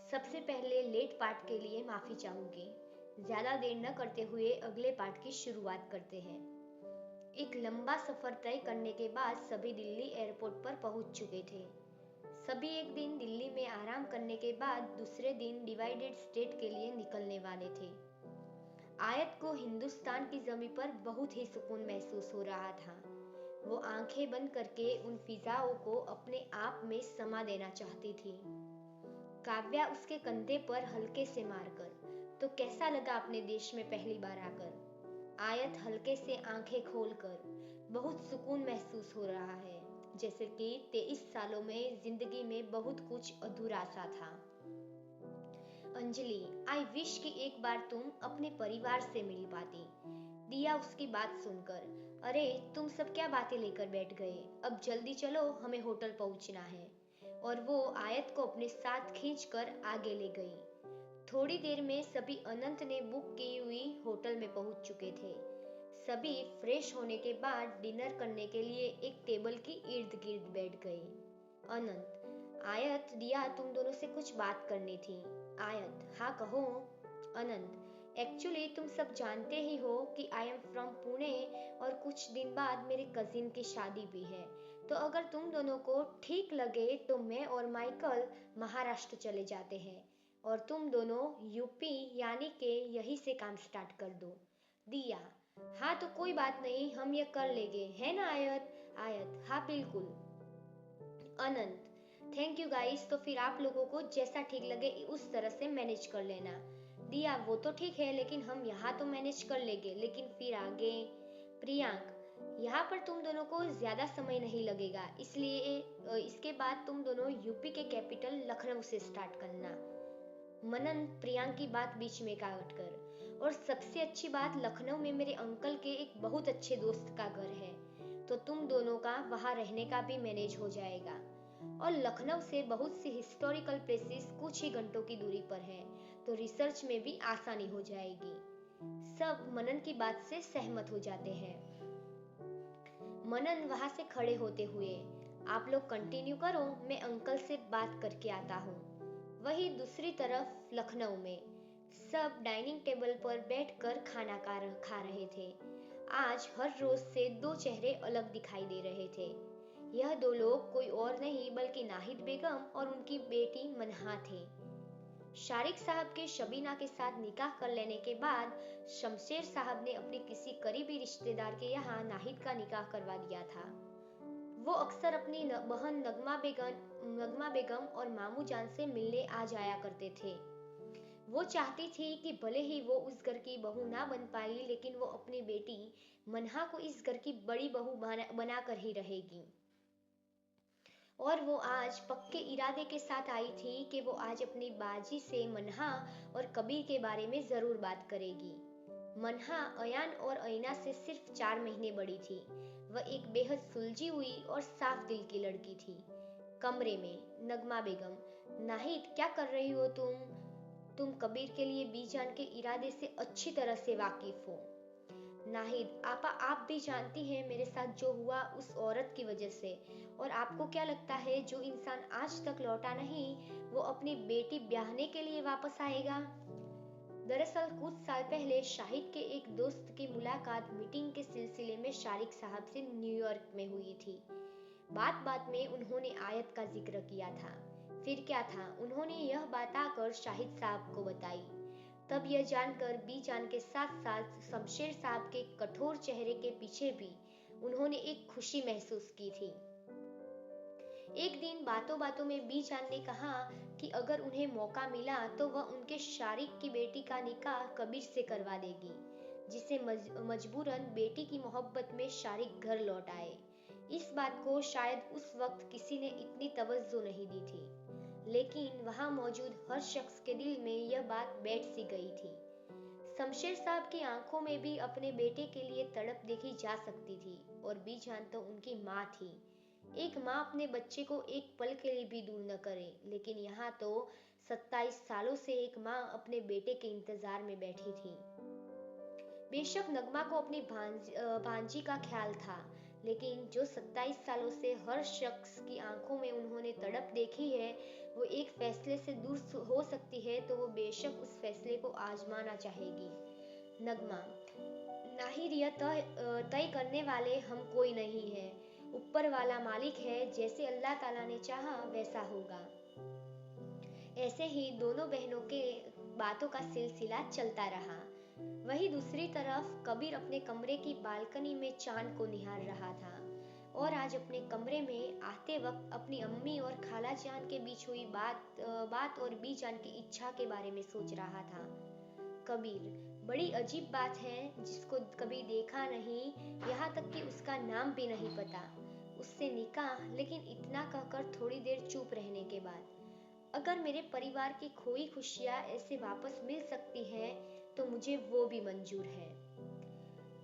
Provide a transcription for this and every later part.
सबसे पहले late part के लिए माफ़ी चाहूँगी। ज़्यादा देर न करते हुए अगले पार्ट की शुरुआत करते हैं। एक लंबा सफ़र तय करने के बाद सभी दिल्ली एयरपोर्ट पर पहुंच चुके थे। सभी एक दिन दिल्ली में आराम करने के बाद दूसरे दिन डिवाइडेड स्टेट के लिए निकलने वाले थे। आयत को हिंदुस्तान की ज़मीं पर बहुत ही सुकून महसूस हो रहा था। वो आंखें बंद करके उन फिजाओं को अपने आप में समा देना चाहती थी। काव्या उसके कंधे पर हल्के से मारकर, तो कैसा लगा अपने देश में पहली बार आकर? आयत हल्के से आंखें खोलकर, बहुत सुकून महसूस हो रहा है, जैसे कि 23 सालों में जिंदगी में बहुत कुछ अधूरा सा था। अंजलि, आई विश कि एक बार तुम अपने परिवार से मिल पाती। दिया उसकी बात सुनकर, अरे तुम सब क्या बातें लेकर बैठ गए, अब जल्दी चलो, हमें होटल पहुंचना है। और वो आयत को अपने साथ खींचकर आगे ले गई। थोड़ी देर में सभी अनंत ने बुक की हुई होटल में पहुंच चुके थे। सभी फ्रेश होने के बाद डिनर करने के लिए एक टेबल की इर्द गिर्द बैठ गए। अनंत, आयत, दिया, तुम दोनों से कुछ बात करनी थी। आयत, हाँ कहो। अनंत, एक्चुअली तुम सब जानते ही हो कि आई एम फ्रॉम पुणे और कुछ दिन बाद मेरे कजिन की शादी भी है, तो अगर तुम दोनों को ठीक लगे तो मैं और माइकल महाराष्ट्र चले जाते हैं और तुम दोनों यूपी यानी कि यहीं से काम स्टार्ट कर दो। दिया, हाँ तो कोई बात नहीं, हम ये कर लेंगे, है ना आयत? आयत, हाँ बिल्कुल। अनंत, थैंक यू गाइस, तो फिर आप लोगों को जैसा ठीक लगे उस तरह से मैनेज कर लेना। दिया, वो तो ठीक है, लेकिन हम यहाँ तो मैनेज कर लेंगे, लेकिन फिर आगे? प्रियांक, यहाँ पर तुम दोनों को ज्यादा समय नहीं लगेगा, इसलिए इसके बाद तुम दोनों यूपी के कैपिटल लखनऊ से स्टार्ट करना। मनन प्रियांक की बात बीच में काट कर, और सबसे अच्छी बात, लखनऊ में मेरे अंकल के एक बहुत अच्छे दोस्त का घर है, तो तुम दोनों का वहां रहने का भी मैनेज हो जाएगा। और लखनऊ से बहुत सी हिस्टोरिकल प्लेसेस कुछ ही घंटों की दूरी पर है, तो रिसर्च में भी आसानी हो जाएगी। सब मनन की बात से सहमत हो जाते हैं। मनन वहां से खड़े होते हुए, आप लोग कंटिन्यू करो, मैं अंकल से बात करके आता हूँ। वही दूसरी तरफ लखनऊ में सब डाइनिंग टेबल पर बैठकर खाना खा रहे थे। आज हर रोज से दो चेहरे अलग दिखाई दे रहे थे। यह दो लोग कोई और नहीं बल्कि नाहिद बेगम और उनकी बेटी मनहा थे। शारिक साहब के शबीना के साथ निकाह कर लेने के बाद शमशेर साहब ने अपने किसी करीबी रिश्तेदार के यहाँ नाहिद का निकाह करवा दिया था। वो अक्सर अपनी बहन नगमा बेगम और मामू जान से मिलने आ जाया करते थे। वो चाहती थी कि भले ही वो उस घर की बहू ना बन पाई, लेकिन वो अपनी बेटी मनहा को इस घर की बड़ी बहू बनाकर ही रहेगी। और वो आज पक्के इरादे के साथ आई थी कि वो आज अपनी बाजी से मनहा और कबीर के बारे में जरूर बात करेगी। मनहा अयान और ऐना से सिर्फ 4 महीने बड़ी थी। वह एक बेहद सुलझी हुई और साफ दिल की लड़की थी। कमरे में नगमा बेगम, नाहिद क्या कर रही हो तुम कबीर के लिए बीजान के इरादे से अच्छी तरह से वाकिफ हो। नाहिद, आपा आप भी जानती हैं मेरे साथ जो हुआ उस औरत की वजह से, और आपको क्या लगता है जो इंसान आज तक लौटा नहीं, वो अपनी बेटी ब्याहने के लिए वापस आएगा? दरअसल कुछ साल पहले शाहिद के एक दोस्त की मुलाकात मीटिंग के सिलसिले में शारिक साहब से न्यूयॉर्क में हुई थी। बात बात में उन्होंने आयत का जिक्र किया था। फिर क्या था, उन्होंने यह बात आकर शाहिद साहब को बताई। तब यह जानकर बीजान के साथ साथ शमशेर साहब के कठोर चेहरे के पीछे भी उन्होंने एक खुशी महसूस की थी। एक दिन बातों बातों में बीजान ने कहा कि अगर उन्हें मौका मिला तो वह उनके शारिक की बेटी का निकाह कबीर से करवा देगी, जिसे मजबूरन बेटी की मोहब्बत में शारिक घर लौट आए। इस बात को शायद उस वक्त किसी ने इतनी तवज्जो नहीं दी थी, लेकिन वहां मौजूद हर शख्स के दिल में यह बात बैठ सी गई थी। शमशेर साहब की आंखों में भी अपने बेटे के लिए तड़प देखी जा सकती थी, और बीजान तो उनकी माँ थी। एक माँ अपने बच्चे को एक पल के लिए भी दूर न करे, लेकिन यहाँ तो 27 सालों से एक माँ अपने बेटे के इंतजार में बैठी थी। बेशक नगमा को अपनी भांजी का ख्याल था, लेकिन जो 27 सालों से हर शख्स की आंखों में उन्होंने तड़प देखी है, वो एक फैसले से दूर हो सकती है तो वो बेशक उस फैसले को आजमाना चाहेगी। नगमा, नाहिरिया तय करने वाले हम कोई नहीं है, ऊपर वाला मालिक है, जैसे अल्लाह ताला ने चाहा वैसा होगा। ऐसे ही दोनों बहनों के बातों का सिलसिला चलता रहा। वहीं दूसरी तरफ कबीर अपने कमरे की बालकनी में चांद को निहार रहा था और आज अपने कमरे में आते वक्त अपनी अम्मी और खाला जान के बीच हुई बात और बी जान की इच्छा के बारे में सोच रहा था। कबीर, बड़ी अजीब बात है, जिसको कभी देखा नहीं, यहाँ तक कि उसका नाम भी नहीं पता, उससे निकाह, लेकिन इतना कहकर थोड़ी देर चुप रहने के बाद, अगर मेरे परिवार की खोई खुशियां ऐसे वापस मिल सकती हैं तो मुझे वो भी मंजूर है।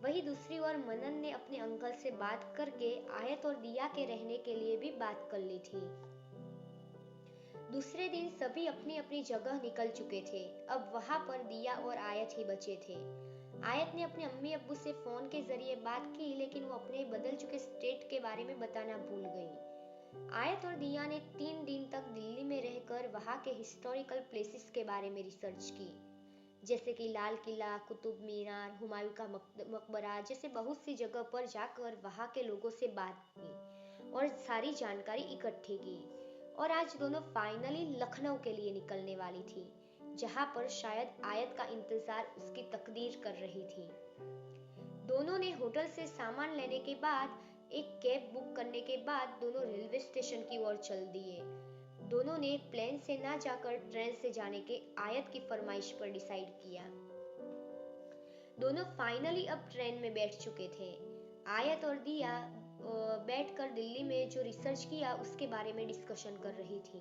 वहीं दूसरी ओर मनन ने अपने अंकल से बात करके आयत और दिया के रहने के लिए भी बात कर ली थी। दूसरे दिन सभी अपनी अपनी जगह निकल चुके थे। अब वहां पर दिया और आयत ही बचे थे। आयत ने अपने अम्मी अब्बू से फोन के जरिए बात की, लेकिन वो अपने बदल चुके स्टेट के बारे में बताना भूल गई। आयत और दिया ने 3 दिन तक दिल्ली में रहकर वहां के हिस्टोरिकल प्लेसेस के बारे में रिसर्च की, जैसे कि लाल किला, कुतुब मीनार, हुमायूं का मकबरा जैसे बहुत सी जगह पर जाकर वहां के लोगों से बात की और सारी जानकारी इकट्ठी की। और आज दोनों फाइनली लखनऊ के लिए निकलने वाली थी, जहां पर शायद आयत का इंतजार उसकी तकदीर कर रही थी। दोनों ने होटल से सामान लेने के बाद एक कैब बुक करने के बाद दोनों रेलवे स्टेशन की ओर चल दिए। दोनों ने प्लेन से ना जाकर ट्रेन से जाने के आयत की फरमाइश पर डिसाइड किया। दोनों फाइनली अब ट्रेन में बैठ चुके थे। आयत और दिया बैठकर दिल्ली में जो रिसर्च किया उसके बारे में डिस्कशन कर रही थी।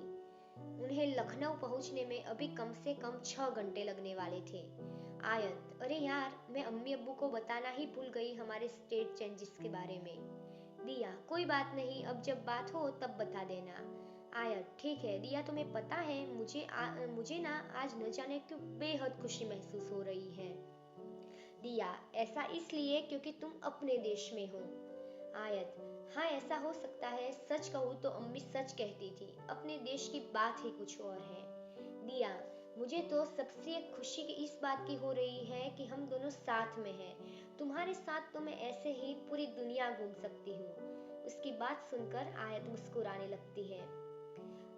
उन्हें लखनऊ पहुंचने में अभी कम से कम 6 घंटे लगने वाले थे। आयत, अरे यार, मैं अम्मी अब्बू को बताना ही भूल गई हमारे स्टेट चेंजेस के बारे में। दिया, कोई बात नहीं, अब जब बात हो तब बता देना। आयत, ठीक है। दिया, तुम्हें पता है मुझे ना आज न जाने क्यों बेहद खुशी महसूस हो रही है। दिया, ऐसा इसलिए क्योंकि तुम अपने देश में हो। आयत, हाँ ऐसा हो सकता है, सच कहूँ तो अम्मी सच कहती थी, अपने देश की बात ही कुछ और है। दिया, मुझे तो सबसे खुशी की इस बात की हो रही है कि हम दोनों साथ में हैं। तुम्हारे साथ तो मैं ऐसे ही पूरी दुनिया घूम सकती हूँ। उसकी बात सुनकर आयत मुस्कुराने लगती है।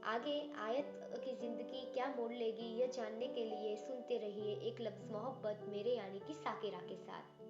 आगे आयत की जिंदगी क्या मोड़ लेगी, यह जानने के लिए सुनते रहिए एक लफ्ज मोहब्बत मेरे यानी कि साकिरा के साथ।